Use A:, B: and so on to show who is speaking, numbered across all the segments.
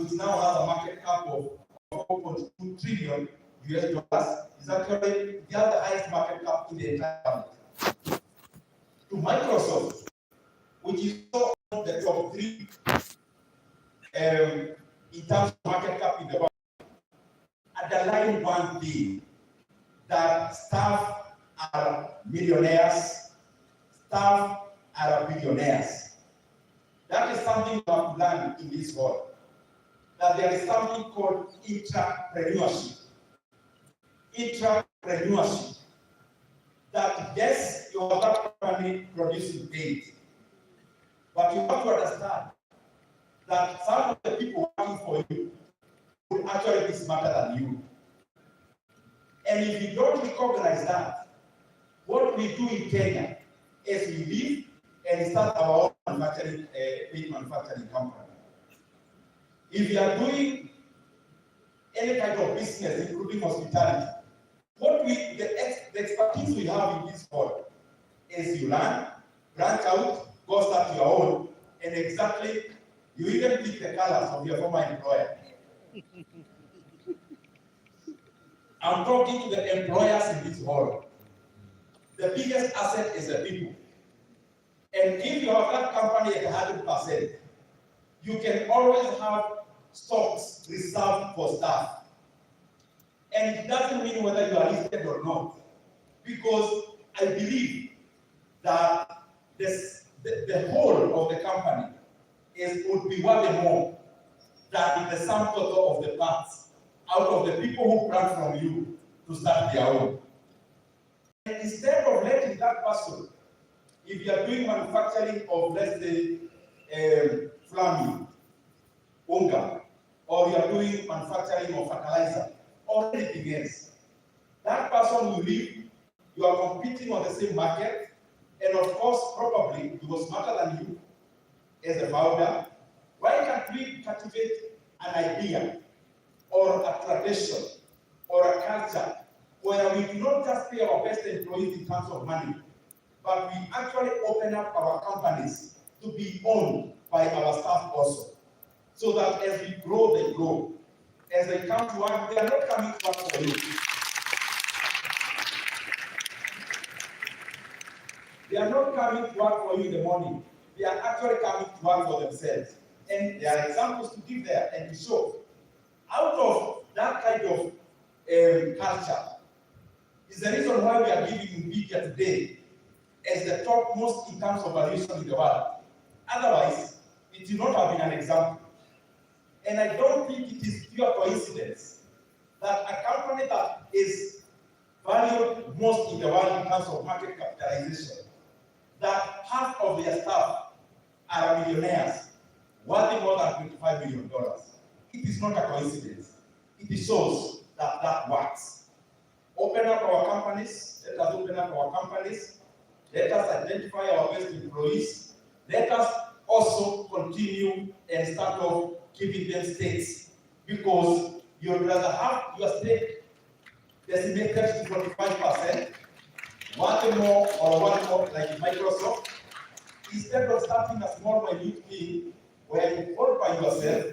A: which now has a market cap of 4.2 trillion US dollars, is actually the other highest market cap in the entire world. To Microsoft, which is also on the top 3 in terms of market cap in the world, underlying one thing, that staff are millionaires, staff are billionaires. That is something we have learned in this world, that there is something called intrapreneurship. Intrapreneurship. That yes, you have that company producing paint, but you have to understand that some of the people working for you will actually be smarter than you. And if you don't recognize that, what we do in Kenya is we leave and start our own paint manufacturing company. If you are doing any kind of business, including hospitality, the expertise we have in this world is you learn, branch out, go start your own, and exactly you even pick the colors of your former employer. I'm talking to the employers in this world. The biggest asset is the people. And if you have that company at 100%, you can always have stocks reserved for staff. And it doesn't mean whether you are listed or not, because I believe that the whole of the company would be worth more than the sum total of the parts out of the people who plan from you to start their own. And instead of letting that person, if you are doing manufacturing of, let's say, flaming, unga, or you are doing manufacturing of fertilizer, or anything else, that person will leave, you are competing on the same market, and of course, probably, he was smarter than you as a founder. Why can't we cultivate an idea, or a tradition, or a culture, where we do not just pay our best employees in terms of money, but we actually open up our companies to be owned by our staff also, so that as we grow, they grow. As they come to work, they are not coming to work for you. They are not coming to work for you in the morning. They are actually coming to work for themselves. And there are examples to give there and to show. Out of that kind of culture is the reason why we are giving India today as the topmost in terms of valuation in the world. Otherwise, it would not have been an example. And I don't think it is pure coincidence that a company that is valued most in the world in terms of market capitalization, that half of their staff are millionaires, worth more than $25 million. It is not a coincidence. It shows that that works. Open up our companies. Let us open up our companies. Let us identify our best employees. Let us also continue and start off giving them stakes, because you would rather have your stake decimated to 45%, one more or one more like Microsoft, instead of starting a small minute thing where you hold by yourself,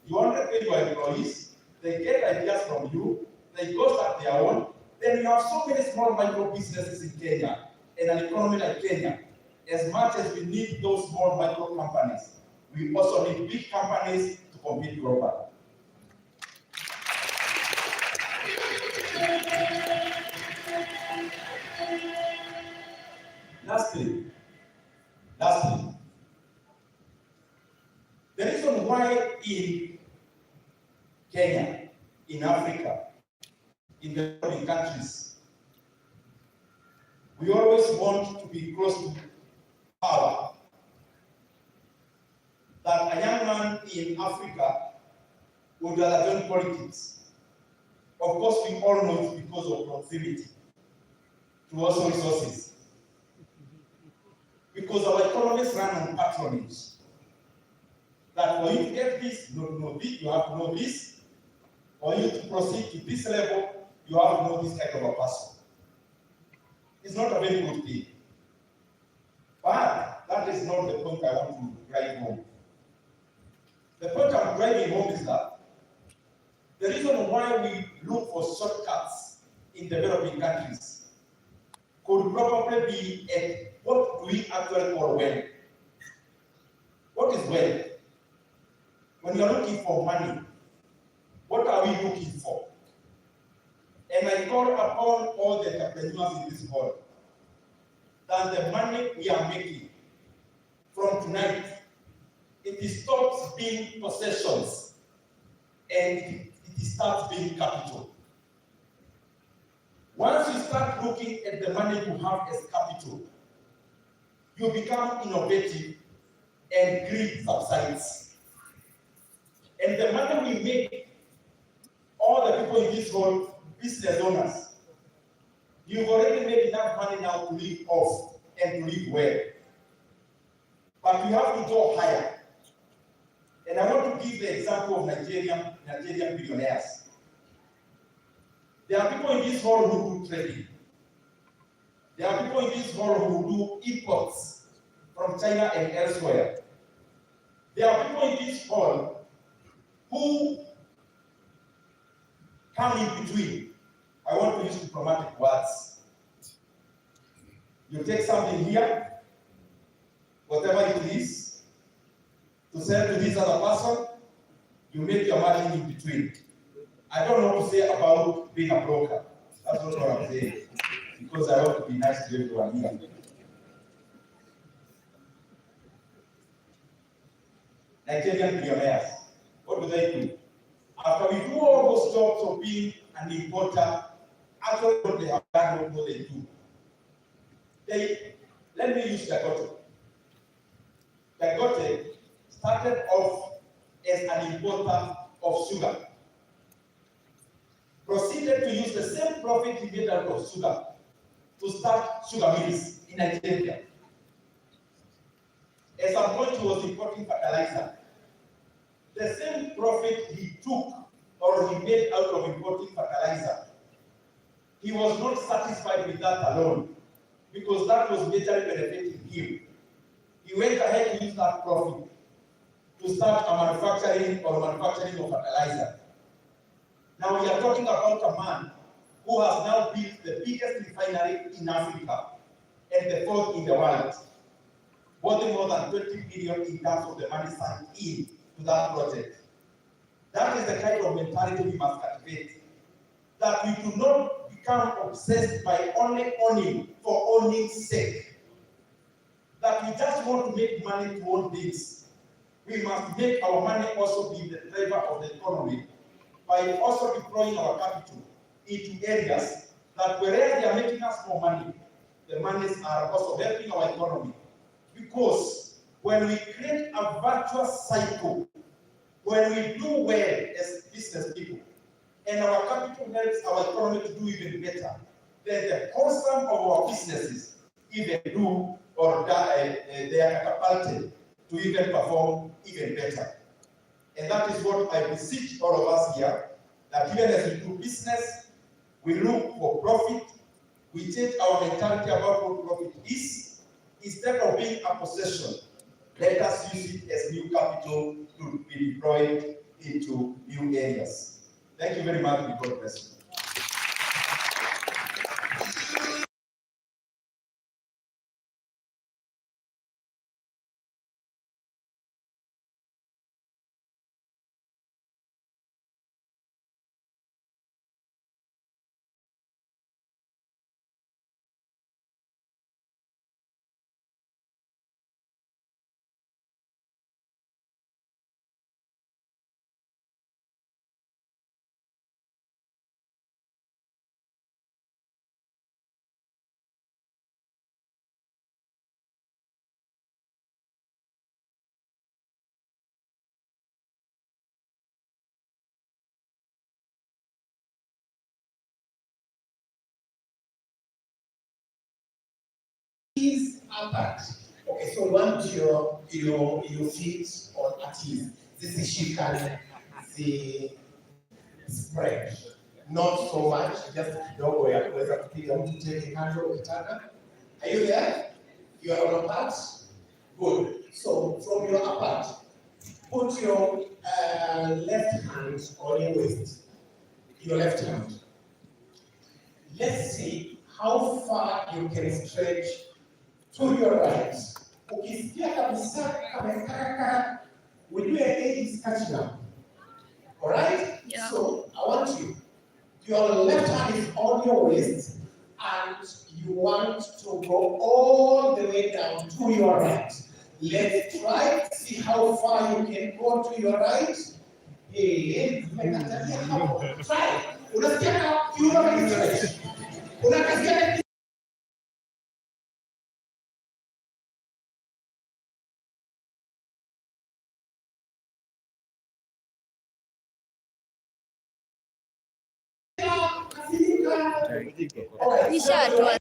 A: you want to pay your employees, they get ideas from you, they go start their own, then you have so many small micro businesses in Kenya, in an economy like Kenya. As much as we need those small micro companies, we also need big companies to compete globally. Lastly, the reason why in Kenya, in Africa, in the developing countries, we always want to be close to power, that a young man in Africa would rather join politics. Of course, we all know it's because of proximity to also resources. Because our economies run on patronage. That for you to get this, you have to know this. For you to proceed to this level, you have to know this kind of a person. It's not a very good thing. But that is not the point I want to drive home. The point I'm driving home is that the reason why we look for shortcuts in developing countries could probably be at what do we actually call wealth. What is wealth? When you're looking for money, what are we looking for? And I call upon all the entrepreneurs in this world that the money we are making from tonight, it stops being possessions and it starts being capital. Once you start looking at the money you have as capital, you become innovative and greed subsides. And the money we make, all the people in this world, business owners, you've already made enough money now to live off and to live well. But you have to go higher. And I want to give the example of Nigerian billionaires. There are people in this world who do trading. There are people in this world who do imports from China and elsewhere. There are people in this world who come in between. I want to use diplomatic words. You take something here, whatever it is, to sell to this other person, you make your margin in between. I don't know what to say about being a broker. That's not what I'm saying, because I want to be nice to everyone here. Nigerian billionaires, what do? After we do all those jobs of being an importer, actually what they have done, what they do. Let me use Dagote. Dagote started off as an importer of sugar. Proceeded to use the same profit he made out of sugar to start sugar mills in Nigeria. At some point he was importing fertilizer. The same profit he took or he made out of importing fertilizer, he was not satisfied with that alone, because that was majorly benefiting him. He went ahead to use that profit to start a manufacturing of fertilizer. Now we are talking about a man who has now built the biggest refinery in Africa and the fourth in the world, worth more than 20 billion in terms of the money sunk in to that project. That is the kind of mentality we must cultivate. That we do not become obsessed by only owning for owning's sake. That we just want to make money to own things. We must make our money also be the driver of the economy by also deploying our capital into areas that whereas they are making us more money, the monies are also helping our economy. Because when we create a virtuous cycle, when we do well as business people, and our capital helps our economy to do even better, then the constant of our businesses even do or they are catapulted to even perform even better. And that is what I beseech all of us here, that even as we do business, we look for profit, we change our mentality about what profit is, instead of being a possession. Let us use it as new capital to be deployed into new areas. Thank you very much, and God bless you.
B: Ease apart. Okay, so once your feet on at ease, this is she can the spread. Not so much, just kidogo ya kuweza kupiga mtu teke kando ukitaka. Are you there? You are on a part? Good. So from your apart, put your left hand on your waist, your left hand. Let's see how far you can stretch to your right. Ukisikia kabisa kamekaka, we do an age catching up. Alright?
C: Yeah.
B: So I want you. Your left hand is on your waist and you want to go all the way down to your right. Let's try to see how far you can go to your right. Try. Unasikia kiuno kinastretch. Unakasikia
C: Nishatua